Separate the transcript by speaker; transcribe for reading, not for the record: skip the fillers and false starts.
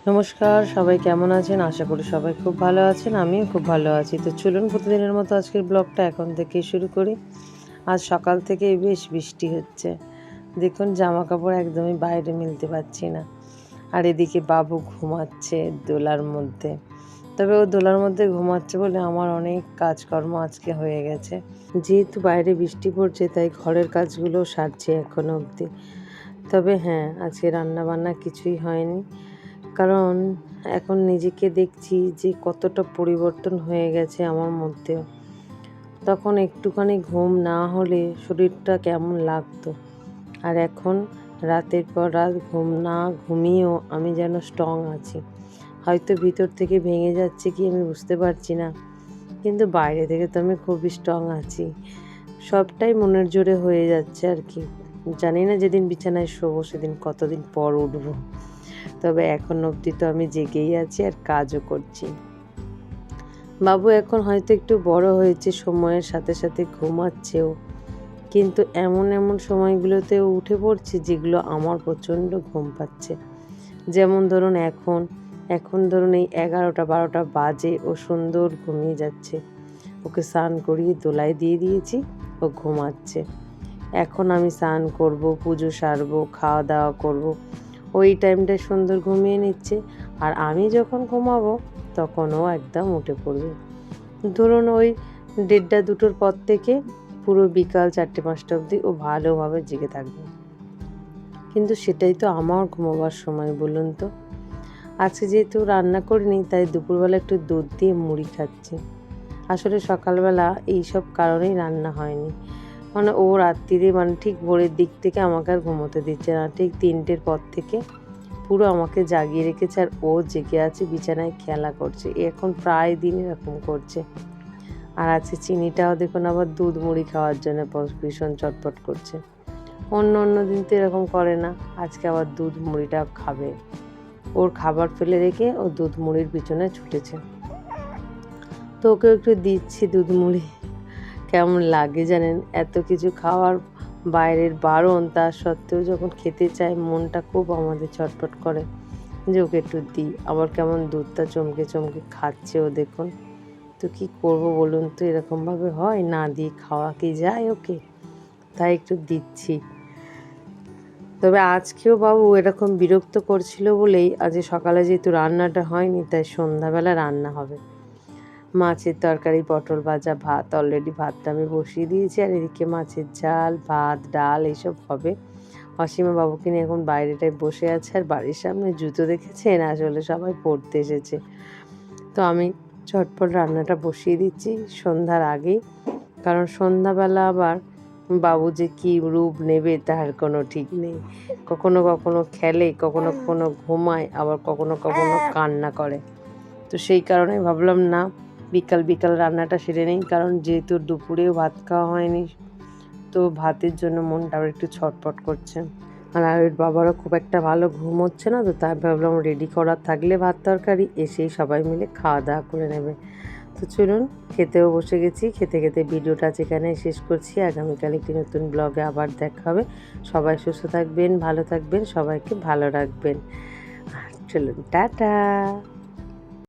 Speaker 1: নমস্কার, সবাই কেমন আছেন? আশা করি সবাই খুব ভালো আছেন। আমিও খুব ভালো আছি। তো চলুন প্রতিদিনের মতো আজকের ব্লগটা এখন থেকেই শুরু করি। আজ সকাল থেকেই বেশ বৃষ্টি হচ্ছে। দেখুন জামাকাপড় একদমই বাইরে মেলতে পারছি না। আর এদিকে বাবু ঘুমাচ্ছে দোলার মধ্যে। তবে ও দোলার মধ্যে ঘুমাচ্ছে বলে আমার অনেক কাজকর্ম আজকে হয়ে গেছে। যেহেতু বাইরে বৃষ্টি পড়ছে তাই ঘরের কাজগুলো সারছি এখনো অবধি। তবে হ্যাঁ, আজকে রান্নাবান্না কিছুই হয়নি। কারণ এখন নিজেকে দেখছি যে কতটা পরিবর্তন হয়ে গেছে আমার মধ্যেও। তখন একটুখানি ঘুম না হলে শরীরটা কেমন লাগতো। আর এখন রাতের পর রাত ঘুম না ঘুমিয়েও আমি যেন স্ট্রং আছি। হয়তো ভিতর থেকে ভেঙে যাচ্ছে কি আমি বুঝতে পারছি না। কিন্তু বাইরে থেকে তো আমি খুবই স্ট্রং আছি। সবটাই মনের জোরে হয়ে যাচ্ছে আর কি। জানি না যেদিন বিছানায় শোবো সেদিন কতদিন পর উঠবো। তবে এখন অবধি তো আমি জেগেই আছি আর কাজও করছি। বাবু এখন হয়তো একটু বড় হয়েছে, সময়ের সাথে সাথে ঘুমাচ্ছেও, কিন্তু এমন এমন সময়গুলোতেও উঠে পড়ছে যেগুলো আমার প্রচণ্ড ঘুম পাচ্ছে। যেমন ধরুন এখন ধরুন এই 11টা-12টা বাজে ও সুন্দর ঘুমিয়ে যাচ্ছে। ওকে স্নান করিয়ে দোলায় দিয়ে দিয়েছি, ও ঘুমাচ্ছে। এখন আমি স্নান করব, পুজো সারবো, খাওয়া দাওয়া করব। ওই টাইমটায় সুন্দর ঘুমিয়ে নিচ্ছে। আর আমি যখন ঘুমাবো তখন ও একদম উঠে পড়বে। ধরুন ওই 1:30-2টোর পর থেকে পুরো বিকাল 4টে-5টা অবধি ও ভালোভাবে জেগে থাকবে। কিন্তু সেটাই তো আমার ঘুমোবার সময় বলুন তো। আজকে যেহেতু রান্না করিনি তাই দুপুরবেলা একটু দুধ দিয়ে মুড়ি খাচ্ছি। আসলে সকালবেলা এইসব কারণেই রান্না হয়নি। মানে ও রাত্তিরে মানে ঠিক ভোরের দিক থেকে আমাকে আর ঘুমোতে দিচ্ছে না। ঠিক 3টের পর থেকে পুরো আমাকে জাগিয়ে রেখেছে আর ও জেগে আছে বিছানায় খেলা করছে। এখন প্রায় দিন এরকম করছে। আর আজকে চিনিটাও দেখুন আবার দুধ মুড়ি খাওয়ার জন্য ভীষণ চটপট করছে। অন্য দিন তো এরকম করে না। আজকে আবার দুধ মুড়িটা খাবে। ওর খাবার ফেলে রেখে ও দুধ মুড়ির পিছনে ছুটেছে। তো ওকে একটু দিচ্ছি দুধ মুড়ি। কেমন লাগে জানেন? এত কিছু খাওয়ার বাইরের বারণ, তা সত্ত্বেও যখন খেতে চায় মনটা খুব আমাদের ছটফট করে যে ওকে একটু দিই। আবার কেমন দুধটা চমকে চমকে খাচ্ছে ও দেখুন। তো কী করব বলুন তো, এরকমভাবে হয়? না দিয়ে খাওয়া কি যায় ওকে? তাই একটু দিচ্ছি। তবে আজকেও বাবু এরকম বিরক্ত করছিল বলেই আজ সকালে যেহেতু রান্নাটা হয়নি তাই সন্ধ্যাবেলা রান্না হবে। মাছের তরকারি, পটল ভাজা, ভাত। অলরেডি ভাতটা আমি বসিয়ে দিয়েছি আর এদিকে মাছের ঝাল, ভাত, ডাল এইসব হবে। অসীমা বাবুকে নিয়ে এখন বাইরেটায় বসে আছে আর বাড়ির সামনে জুতো দেখেছেন? আসলে সবাই পড়তে এসেছে। তো আমি ঝটপট রান্নাটা বসিয়ে দিচ্ছি সন্ধ্যার আগেই। কারণ সন্ধ্যাবেলা আবার বাবু যে কী রূপ নেবে তার কোনো ঠিক নেই। কখনো খেলে, কখনো ঘুমায়, আবার কখনো কান্না করে। তো সেই কারণে ভাবলাম না, বিকাল রান্নাটা সেরে নিই। কারণ যেহেতু দুপুরেও ভাত খাওয়া হয়নি, তো ভাতের জন্য মনটা আবার একটু ছটফট করছে। আর আয়ুর বাবারও খুব একটা ভালো ঘুম হচ্ছে না, তো তাই ভাবলাম রেডি করা থাকলে ভাত তরকারি এসেই সবাই মিলে খাওয়া দাওয়া করে নেবে। তো চলুন খেতেও বসে গেছি। খেতে ভিডিওটা আজ এখানেই শেষ করছি। আগামীকাল একটি নতুন ব্লগে আবার দেখা হবে। সবাই সুস্থ থাকবেন, ভালো থাকবেন, সবাইকে ভালো রাখবেন। আর চলুন টাটা।